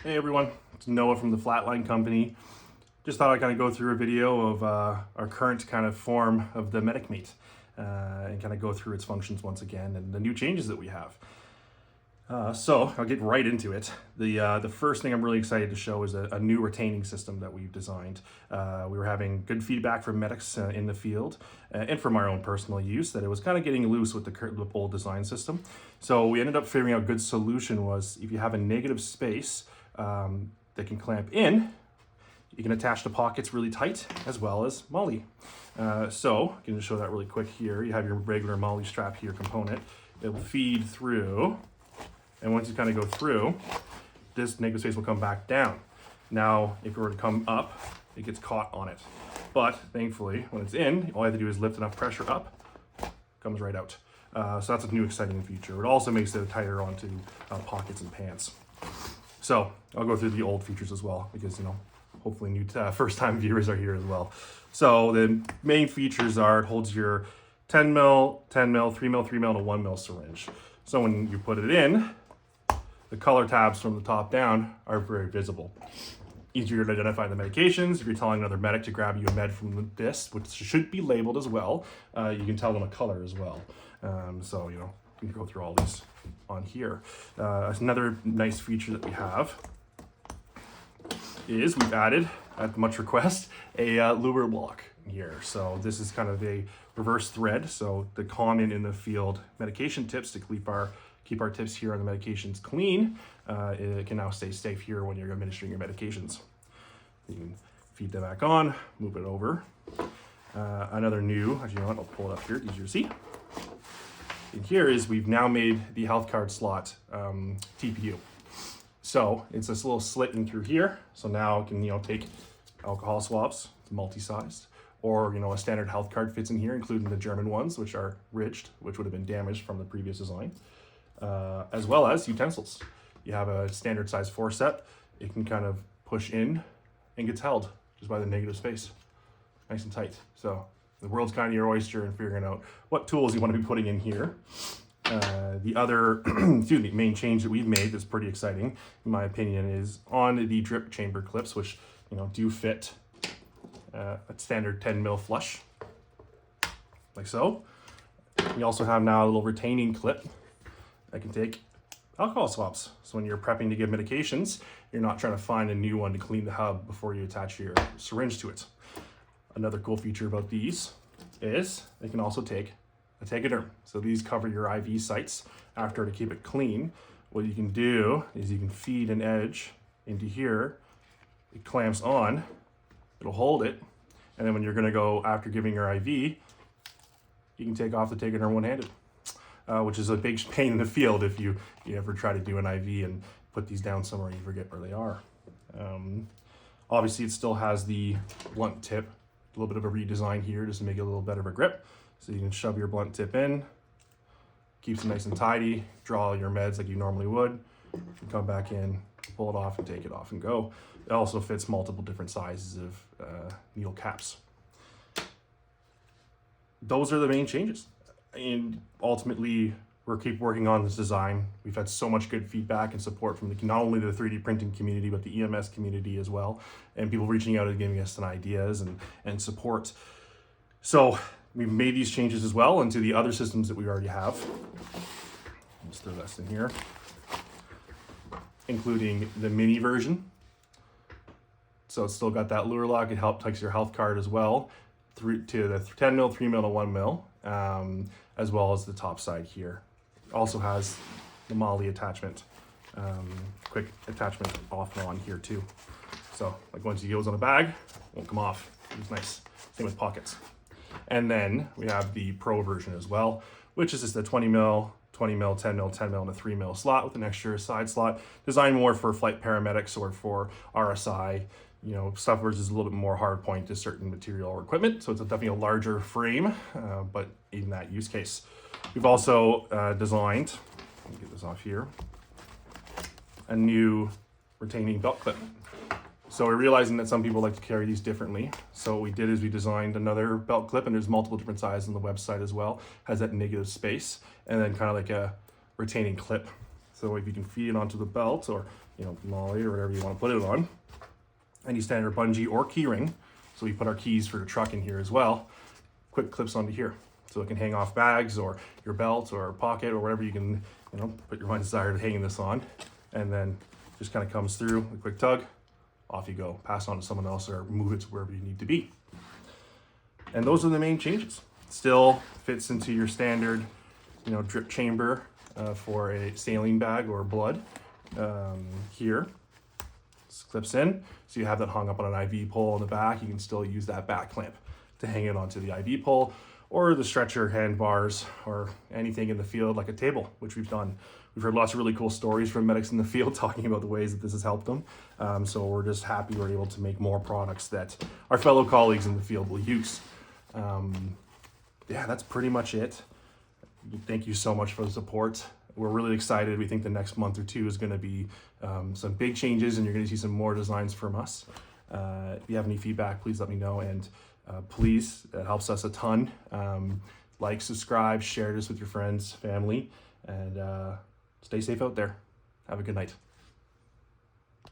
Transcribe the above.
Hey everyone, it's Noah from the Flatline Company. Just thought I'd kind of go through a video of our current kind of form of the MedicMate and kind of go through its functions once again and the new changes that we have. So I'll get right into it. The first thing I'm really excited to show is a new retaining system that we've designed. We were having good feedback from medics in the field and from our own personal use that it was kind of getting loose with the old design system. So we ended up figuring out a good solution was if you have a negative space that can clamp in, you can attach the pockets really tight as well as Molle. So I can just show that really quick here. You have your regular Molle strap here component. It will feed through. And once you kind of go through, this negative space will come back down. Now, if it were to come up, it gets caught on it. But thankfully, when it's in, all I have to do is lift enough pressure up, comes right out. So that's a new exciting feature. It also makes it tighter onto pockets and pants. So I'll go through the old features as well because, hopefully new first-time viewers are here as well. So the main features are it holds your 10 mil, 10 mil, 3 mil, 3 mil, and a 1 mil syringe. So when you put it in, the color tabs from the top down are very visible. Easier to identify the medications. If you're telling another medic to grab you a med from the disc, which should be labeled as well, you can tell them a color as well. So, you can go through all these on here. Another nice feature that we have is we've added, at much request, a lubricant block here. So this is kind of a reverse thread. So the common in the field medication tips to keep our tips here on the medications clean. It can now stay safe here when you're administering your medications. You can feed them back on, move it over. Another new, actually, I'll pull it up here, easier to see. And here is we've now made the health card slot TPU. So it's this little slit in through here. So now it can take alcohol swabs, it's multi-sized, or a standard health card fits in here, including the German ones, which are ridged, which would have been damaged from the previous design, as well as utensils. You have a standard size forceps. It can kind of push in and gets held just by the negative space, nice and tight. So the world's kind of your oyster in figuring out what tools you want to be putting in here. The other main change that we've made that's pretty exciting, in my opinion, is on the drip chamber clips, which do fit a standard 10 mil flush, like so. We also have now a little retaining clip that can take alcohol swabs. So when you're prepping to give medications, you're not trying to find a new one to clean the hub before you attach your syringe to it. Another cool feature about these is they can also take a tegaderm. So these cover your IV sites after to keep it clean. What you can do is you can feed an edge into here. It clamps on, it'll hold it. And then when you're gonna go after giving your IV, you can take off the tegaderm one-handed, which is a big pain in the field if you ever try to do an IV and put these down somewhere and you forget where they are. Obviously it still has the blunt tip, a little bit of a redesign here just to make it a little better of a grip. So you can shove your blunt tip in, keeps it nice and tidy, draw your meds like you normally would, and come back in, pull it off and take it off and go. It also fits multiple different sizes of needle caps. Those are the main changes. And ultimately, we'll keep working on this design. We've had so much good feedback and support from not only the 3D printing community, but the EMS community as well. And people reaching out and giving us some ideas and support. So we've made these changes as well into the other systems that we already have. Let's throw this in here. Including the mini version. So it's still got that lure lock. It takes your health card as well to the 10 mil, 3 mil, and 1 mil, as well as the top side here. Also has the Molle attachment, quick attachment off and on here too. So like once it goes on a bag, won't come off. It's nice. Same with pockets. And then we have the Pro version as well, which is just the 20 mil, 20 mil, 10 mil, 10 mil, and a 3 mil slot with an extra side slot, designed more for flight paramedics or for RSI, stuff where there's a little bit more hard point to certain material or equipment. So it's definitely a larger frame, but in that use case. We've also designed, let me get this off here, a new retaining belt clip. So we're realizing that some people like to carry these differently. So what we did is we designed another belt clip, and there's multiple different sizes on the website as well. Has that negative space, and then kind of like a retaining clip So if you can feed it onto the belt, or Molle or whatever you want to put it on, any standard bungee or key ring. So we put our keys for the truck in here as well. Quick clips onto here, so it can hang off bags or your belt or pocket or whatever you can, put your mind's desire to hanging this on, and then just kind of comes through a quick tug, off you go, pass on to someone else or move it to wherever you need to be. And those are the main changes. Still fits into your standard, drip chamber for a saline bag or blood. Here, this clips in, so you have that hung up on an IV pole in the back. You can still use that back clamp to hang it onto the IV pole, or the stretcher handbars, or anything in the field like a table, which we've done. We've heard lots of really cool stories from medics in the field talking about the ways that this has helped them. So we're just happy we're able to make more products that our fellow colleagues in the field will use. Yeah, that's pretty much it. Thank you so much for the support. We're really excited. We think the next month or two is going to be some big changes, and you're going to see some more designs from us. If you have any feedback, please let me know, and please, that helps us a ton. Like, subscribe, share this with your friends, family, and stay safe out there. Have a good night.